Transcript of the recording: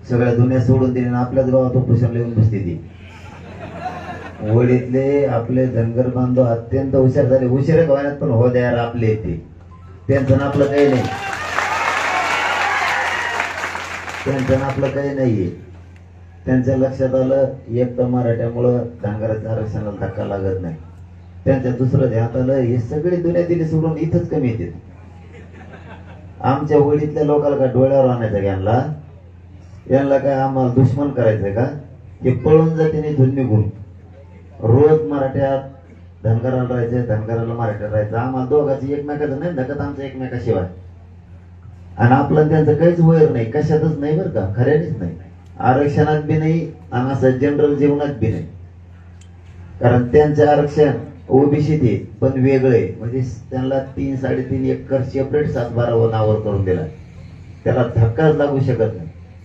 सगळ्या दुनिया सोडून दिली ना आपल्याच गावात उपोषणला येऊन बसते ती. वडीतले आपले धनगर बांधव अत्यंत हुशार झाले, हुशार गावात पण हो द्या आपले ते, त्यांचं आपलं काही नाही, त्यांचं आपलं काही नाहीये. त्यांच्या लक्षात आलं एक तर मराठ्यामुळं धनगराच्या आरक्षणाला धक्का लागत नाही. त्यांच्या दुसरं ध्यानात आलं हे सगळी दुनिया दिली सोडून इथंच कमी येते. आमच्या वडीतल्या लोकांना का डोळ्यावर आणायचं यांना, यांना काय आम्हाला दुश्मन करायचंय का? हे पळून जाते इथून निघून. रोज मराठ्यात धनगराला राहायचं, धनगराला मराठ्यात राहायचं. आम्हाला दोघांची एकमेकाचं नाही धकत आमचं एकमेकाशिवाय. आणि आपलं त्यांचं काहीच वैर नाही, कशातच नाही बरं का, खऱ्यानेच नाही. आरक्षणात बी नाही आणि असं जनरल जीवनात बी नाही. कारण त्यांचे आरक्षण ओबीसी ते पण वेगळे, म्हणजे त्यांना 3-3.5 एकर सेपरेट 7-12 नावावर करून दिला. त्याला धक्काच लागू शकत नाही.